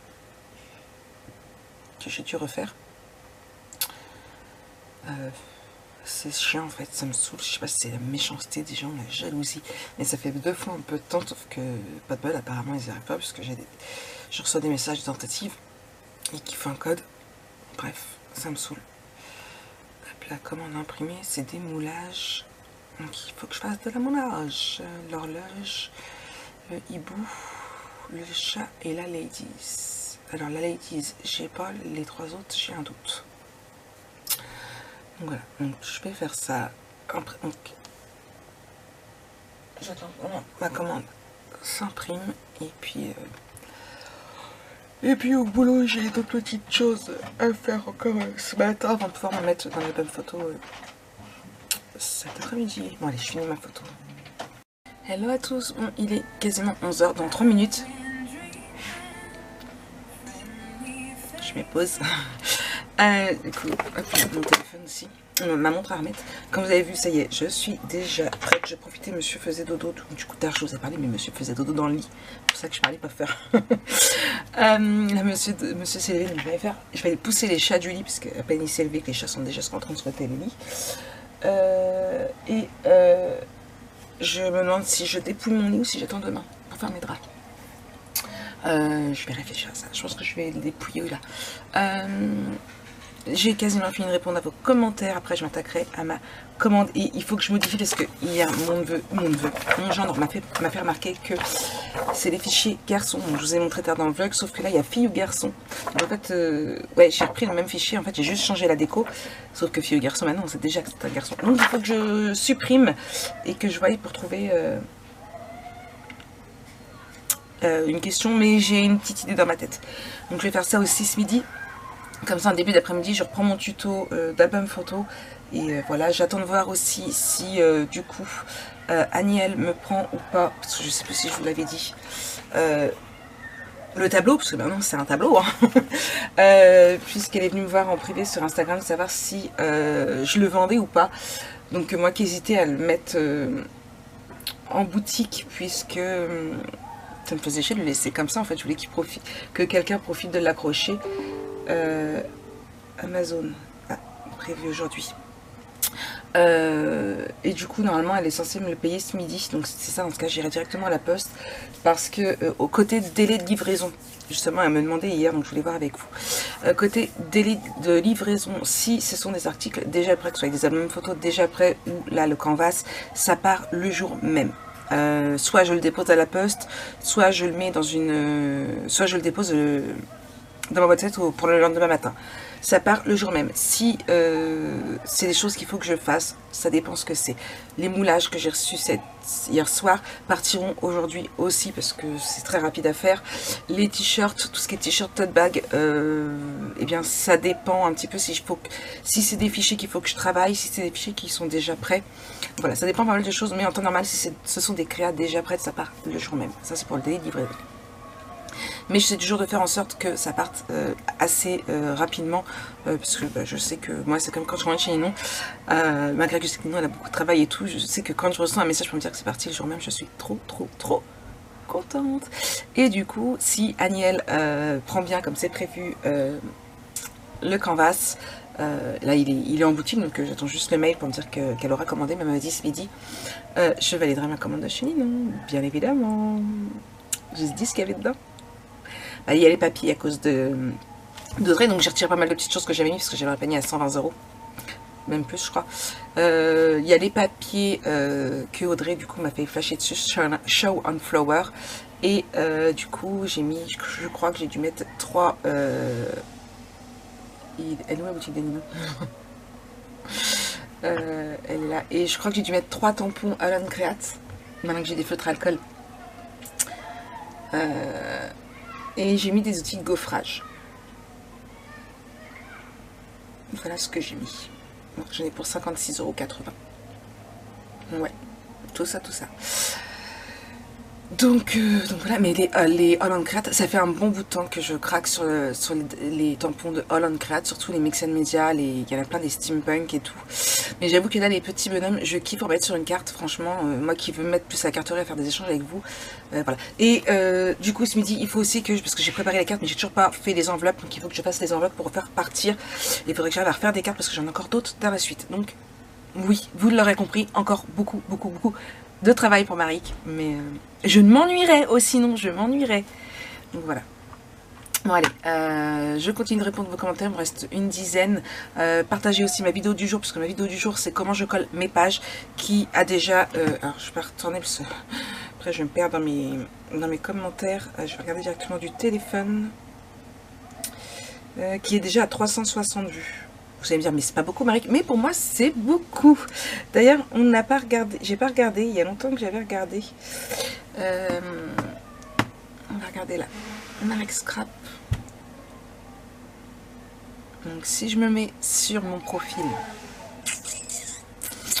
Que j'ai dû refaire. C'est chiant en fait, ça me saoule. Je sais pas si c'est la méchanceté des gens, la jalousie, mais ça fait 2 fois un peu de temps, sauf que pas de bol, apparemment ils n'y arrivent pas, parce que je reçois des messages de tentative et qui font un code. Bref, ça me saoule. Hop là, comment on a imprimé, c'est des moulages. Donc il faut que je fasse de la montage. L'horloge, le hibou, le chat et la ladies. Alors la ladies, j'ai pas, les 3 autres, j'ai un doute. Donc voilà, donc je vais faire ça. Après, donc, j'attends ma commande s'imprime et puis au boulot j'ai d'autres petites choses à faire encore ce matin avant de pouvoir me mettre dans les bonnes photos cet après-midi. Bon allez, je finis ma photo. Hello à tous, bon, il est quasiment 11 h, dans 3 minutes. Je mets pause. Du coup, hop, mon téléphone aussi. Ma montre à remettre. Comme vous avez vu, ça y est, je suis déjà prête. Je profitais, monsieur faisait dodo. Du coup, tard, je vous ai parlé, mais monsieur faisait dodo dans le lit. C'est pour ça que je parlais pas faire. Là, monsieur s'est levé, donc je vais aller pousser les chats du lit, parce qu'à peine il s'est levé que les chats sont déjà en train de se frotter le lit. Je me demande si je dépouille mon lit ou si j'attends demain pour faire mes draps. Je vais réfléchir à ça. Je pense que je vais le dépouiller là. J'ai quasiment fini de répondre à vos commentaires. Après, je m'attaquerai à ma commande. Et il faut que je modifie parce que hier, mon gendre m'a fait remarquer que c'est les fichiers garçons. Donc, je vous ai montré tard dans le vlog, sauf que là, il y a fille ou garçon. Donc, en fait, ouais, j'ai repris le même fichier. En fait, j'ai juste changé la déco. Sauf que fille ou garçon, maintenant, on sait déjà que c'est un garçon. Donc, il faut que je supprime et que je voie pour trouver une question. Mais j'ai une petite idée dans ma tête. Donc, je vais faire ça aussi ce midi. Comme ça, en début d'après-midi, je reprends mon tuto d'album photo. Et voilà, j'attends de voir aussi si, du coup, Aniel me prend ou pas. Parce que je sais plus si je vous l'avais dit. Le tableau, parce que maintenant, c'est un tableau. Hein. Puisqu'elle est venue me voir en privé sur Instagram, savoir si je le vendais ou pas. Donc, moi qui hésitais à le mettre en boutique, puisque ça me faisait chier de le laisser comme ça. En fait, je voulais que quelqu'un profite de l'accrocher. Amazon prévu aujourd'hui et du coup normalement elle est censée me le payer ce midi, donc c'est ça. Dans ce cas j'irai directement à la poste parce que au côté délai de livraison, justement elle me demandait hier, donc je voulais voir avec vous côté délai de livraison, si ce sont des articles déjà prêts, que ce soit des albums photos déjà prêts ou là le canvas, ça part le jour même. Soit je le dépose à la poste, soit je le mets dans soit je le dépose dans ma boîte aux lettres pour le lendemain matin. Ça part le jour même. Si c'est des choses qu'il faut que je fasse, ça dépend ce que c'est. Les moulages que j'ai reçus hier soir partiront aujourd'hui aussi parce que c'est très rapide à faire. Les t-shirts, tout ce qui est t-shirt, tote bag, eh bien ça dépend un petit peu si c'est des fichiers qu'il faut que je travaille, si c'est des fichiers qui sont déjà prêts. Voilà, ça dépend pas mal de choses, mais en temps normal, si ce sont des créas déjà prêtes, ça part le jour même. Ça c'est pour le délai de livraison. Mais j'essaie toujours de faire en sorte que ça parte assez rapidement parce que je sais que moi c'est comme quand je rentre chez Ninon, malgré que je sais que Ninon elle a beaucoup de travail et tout, je sais que quand je reçois un message pour me dire que c'est parti le jour même, je suis trop contente. Et du coup si Aniel prend bien comme c'est prévu le canvas, là il est en boutique, donc j'attends juste le mail pour me dire qu'elle aura commandé, mais elle m'a dit ce midi. Je validerai ma commande de chez Ninon, bien évidemment. Je dis ce qu'il y avait dedans. Il y a les papiers à cause d'Audrey, donc j'ai retiré pas mal de petites choses que j'avais mis parce que j'avais un panier à 120 €, même plus je crois. Il y a les papiers que Audrey du coup m'a fait flasher dessus, Show on Flower, et du coup j'ai mis, je crois que j'ai dû mettre 3 elle est où la boutique d'animaux? Elle est là, et je crois que j'ai dû mettre 3 tampons Alan Create maintenant que j'ai des feutres alcool. Et j'ai mis des outils de gaufrage. Voilà ce que j'ai mis. J'en ai pour 56,80 €. Ouais, tout ça. Donc voilà, mais les Holland Create, ça fait un bon bout de temps que je craque sur les tampons de Holland Create, surtout les Mix & Media, il y en a plein des steampunk et tout. Mais j'avoue que là, les petits bonhommes, je kiffe en mettre sur une carte, franchement, moi qui veux mettre plus à la carterie à faire des échanges avec vous, voilà. Et du coup, ce midi, il faut aussi parce que j'ai préparé les cartes, mais j'ai toujours pas fait les enveloppes, donc il faut que je fasse les enveloppes pour faire partir. Il faudrait que j'arrive à refaire des cartes parce que j'en ai encore d'autres dans la suite. Donc oui, vous l'aurez compris, encore beaucoup de travail pour Maric, mais je ne m'ennuierai, sinon je m'ennuierai. Donc voilà. Bon allez, je continue de répondre à vos commentaires, il me reste une dizaine. Partagez aussi ma vidéo du jour, parce que ma vidéo du jour c'est comment je colle mes pages, qui a déjà... alors je vais retourner parce que après je vais me perdre dans mes commentaires. Je vais regarder directement du téléphone, qui est déjà à 360 vues. Vous allez me dire, mais c'est pas beaucoup Marie, mais pour moi c'est beaucoup. D'ailleurs on n'a pas regardé, j'ai pas regardé, il y a longtemps que j'avais regardé. On va regarder là, Marek Scrap. Donc si je me mets sur mon profil,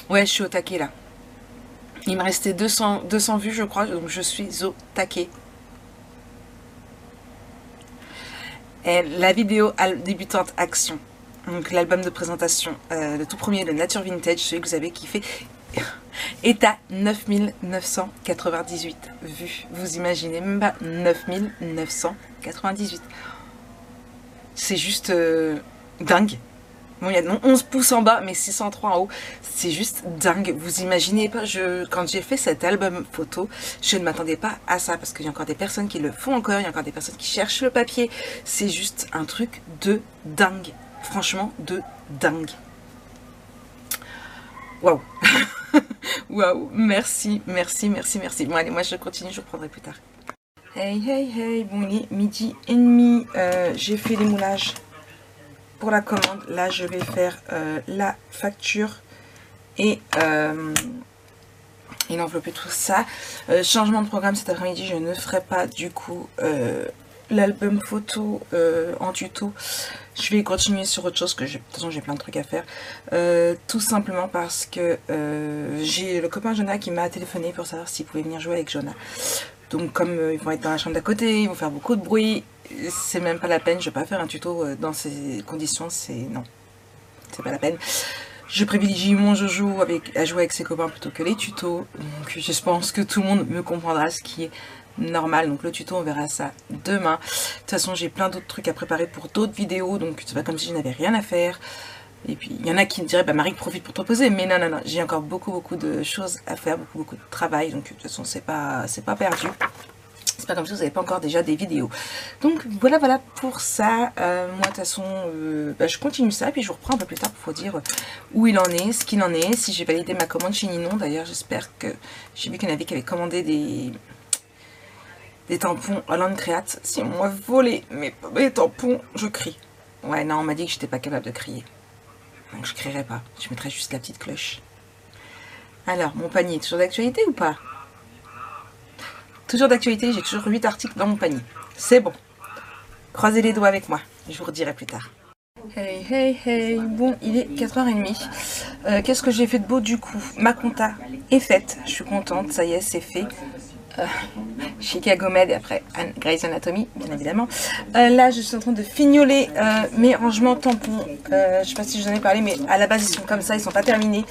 ouais je suis au taquet là. Il me restait 200 vues je crois, donc je suis au taquet. Et la vidéo débutante action, donc l'album de présentation, le tout premier de Nature Vintage, celui que vous avez kiffé, est à 9998 vues. Vous imaginez même pas, 9998. C'est juste dingue. Bon, il y a 11 pouces en bas, mais 603 en haut. C'est juste dingue. Vous imaginez pas, quand j'ai fait cet album photo, je ne m'attendais pas à ça. Parce qu'il y a encore des personnes qui le font encore. Il y a encore des personnes qui cherchent le papier. C'est juste un truc de dingue. Franchement, de dingue. Waouh. Waouh. Merci, merci, merci, merci. Bon, allez, moi je continue, je reprendrai plus tard. Hey, hey, hey. Bon, il est 12h30. J'ai fait les moulages pour la commande. Là je vais faire la facture et l'enveloppe et tout ça. Changement de programme cet après-midi, je ne ferai pas du coup l'album photo en tuto. Je vais continuer sur autre chose, que de toute façon j'ai plein de trucs à faire, tout simplement parce que j'ai le copain Jonah qui m'a téléphoné pour savoir s'il pouvait venir jouer avec Jonah. Donc comme ils vont être dans la chambre d'à côté, ils vont faire beaucoup de bruit, c'est même pas la peine, je vais pas faire un tuto dans ces conditions, non, c'est pas la peine. Je privilégie mon Jojo à jouer avec ses copains plutôt que les tutos, donc je pense que tout le monde me comprendra, ce qui est normal. Donc le tuto on verra ça demain. De toute façon j'ai plein d'autres trucs à préparer pour d'autres vidéos, donc c'est pas comme si je n'avais rien à faire. Et puis il y en a qui me diraient bah Marie profite pour te reposer, mais non non non, j'ai encore beaucoup de choses à faire, beaucoup de travail, donc de toute façon c'est pas perdu. C'est pas comme si vous n'avez pas encore déjà des vidéos. Donc voilà pour ça. Moi de toute façon je continue ça et puis je vous reprends un peu plus tard pour vous dire où il en est, ce qu'il en est, si j'ai validé ma commande chez Ninon. D'ailleurs j'espère que j'ai vu qu'il y en avait qui avaient commandé des tampons Holland Create. Si on m'a volé mes tampons, je crie. Ouais non, on m'a dit que j'étais pas capable de crier. Donc je crierai pas, je mettrai juste la petite cloche. Alors, mon panier, toujours d'actualité ou pas? Toujours d'actualité, j'ai toujours 8 articles dans mon panier. C'est bon. Croisez les doigts avec moi, je vous redirai plus tard. Hey, hey, hey, bon, il est 4h30. Qu'est-ce que j'ai fait de beau du coup? Ma compta est faite, je suis contente, ça y est, c'est fait. Chicago Med et après Grey's Anatomy bien évidemment. Là je suis en train de fignoler mes rangements tampons. Je sais pas si je vous en ai parlé, mais à la base ils sont comme ça, ils sont pas terminés.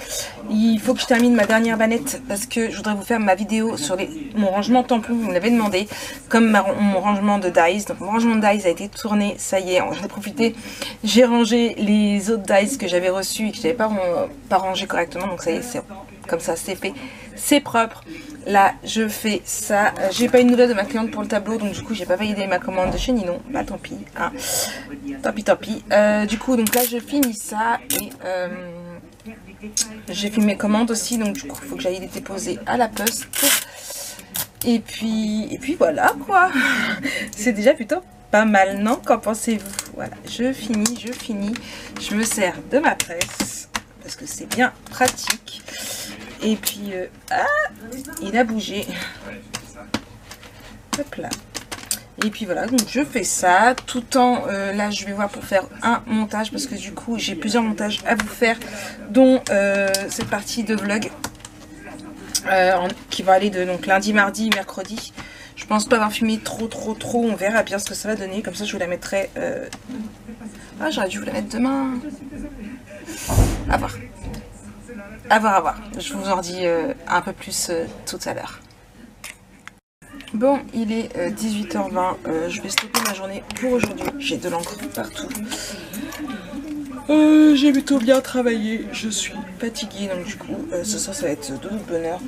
Il faut que je termine ma dernière bannette parce que je voudrais vous faire ma vidéo sur mon rangement tampon, vous me l'avez demandé, comme mon rangement de dies. Donc mon rangement de dies a été tourné, ça y est, j'en ai profité, j'ai rangé les autres dies que j'avais reçus et que je n'avais pas rangé correctement, donc ça y est, c'est comme ça, c'est fait, c'est propre. Là je fais ça, j'ai pas eu de nouvelles de ma cliente pour le tableau, donc du coup j'ai pas validé ma commande de chez Ninon, bah tant pis, hein. Tant pis. Du coup donc là je finis ça et j'ai fait mes commandes aussi, donc du coup il faut que j'aille les déposer à la poste. Et puis voilà quoi. C'est déjà plutôt pas mal, non? Qu'en pensez-vous? Voilà, je finis, je me sers de ma presse parce que c'est bien pratique. Et puis, il a bougé. Hop là. Et puis voilà, donc je fais ça. Tout en, là je vais voir pour faire un montage. Parce que du coup, j'ai plusieurs montages à vous faire. Dont cette partie de vlog. Qui va aller de donc, lundi, mardi, mercredi. Je pense pas avoir filmé trop. On verra bien ce que ça va donner. Comme ça, je vous la mettrai... Ah, j'aurais dû vous la mettre demain. À voir. À voir. Je vous en dis un peu plus tout à l'heure. Bon, il est 18h20. Je vais stopper ma journée pour aujourd'hui. J'ai de l'encre partout. J'ai plutôt bien travaillé. Je suis fatiguée. Donc du coup, ce soir, ça va être dodo de bonheur.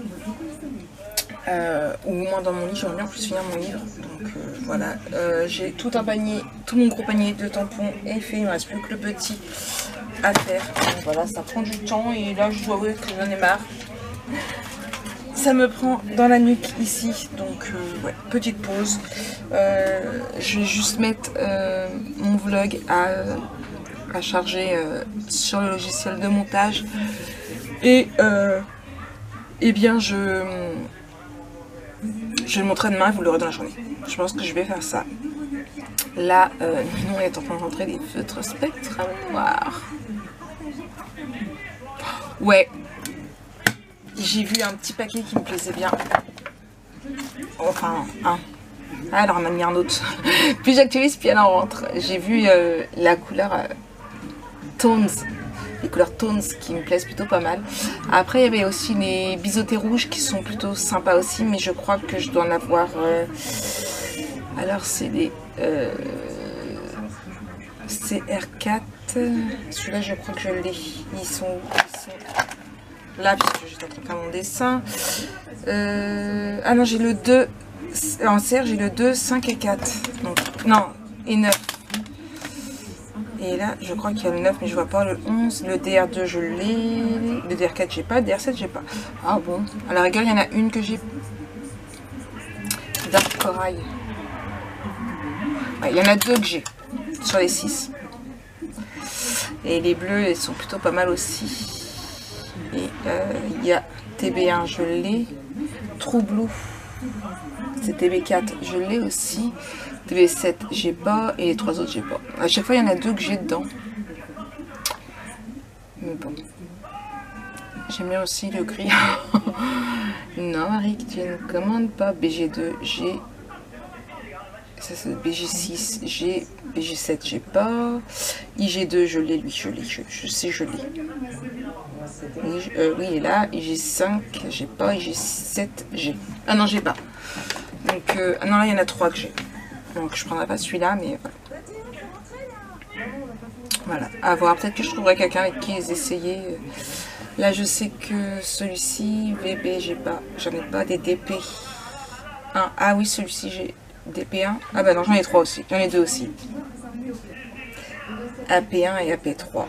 Ou au moins dans mon lit. J'aimerais bien plus finir mon livre. Donc Voilà, j'ai tout un panier, tout mon gros panier de tampons est fait. Il ne me reste plus que le petit à faire. Donc voilà, ça prend du temps et là je dois avouer que j'en ai marre. Ça me prend dans la nuque ici, donc ouais, petite pause. Je vais juste mettre mon vlog à charger sur le logiciel de montage. Et bien je le montrerai demain et vous l'aurez dans la journée. Je pense que je vais faire ça. Là, Ninon est en train de rentrer des feutres spectrales noirs. Ouais. J'ai vu un petit paquet qui me plaisait bien. Enfin, un. Ah, elle en a mis un autre. Puis j'actualise, puis elle en rentre. J'ai vu la couleur Tones. Les couleurs Tones qui me plaisent plutôt pas mal. Après, il y avait aussi les biseautés rouges qui sont plutôt sympas aussi. Mais je crois que je dois en avoir... alors, c'est les... CR4. Celui-là, je crois que je l'ai. Ils sont où? Ils sont... là, puisque j'étais en train de faire mon dessin. Ah non, j'ai le 2. En CR, j'ai le 2, 5 et 4. Donc, non, et 9. Et là, je crois qu'il y a le 9, mais je vois pas le 11. Le DR2, je l'ai. Le DR4, j'ai pas. Le DR7, j'ai pas. Ah bon. À la rigueur, il y en a une que j'ai. Dark Corail. Ouais, il y en a 2 que j'ai. Sur les 6. Et les bleus, ils sont plutôt pas mal aussi. Et il y a TB1, je l'ai. True Blue, c'est TB4, je l'ai aussi. TB7, j'ai pas. Et les 3 autres, j'ai pas. À chaque fois, il y en a 2 que j'ai dedans. Mais bon. J'aime bien aussi le gris. Non, Marie, tu ne commandes pas. BG2, j'ai. Ça, c'est BG6, j'ai. BG7, j'ai pas. IG2, je l'ai, lui, je l'ai. Je sais, je l'ai. Oui, il est là. IG5, j'ai pas. IG7, j'ai. Ah non, j'ai pas. Donc, ah non, là, il y en a 3 que j'ai. Donc, je prendrai pas celui-là, mais voilà. À voir. Peut-être que je trouverai quelqu'un avec qui les essayer. Là, je sais que celui-ci, VB, j'ai pas. J'en ai pas. Des DP1. Ah oui, celui-ci, j'ai DP1. Ah bah non, j'en ai 3 aussi. J'en ai 2 aussi. AP1 et AP3.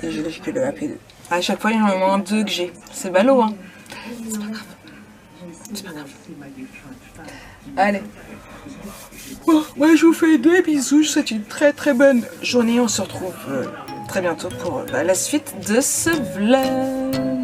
Et j'ai que le AP2. À chaque fois, il y en a au moins 2 que j'ai. C'est ballot, hein. C'est pas grave. C'est pas grave. Allez. Bon, moi, je vous fais des bisous. Je vous souhaite une très très bonne journée. On se retrouve très bientôt pour la suite de ce vlog.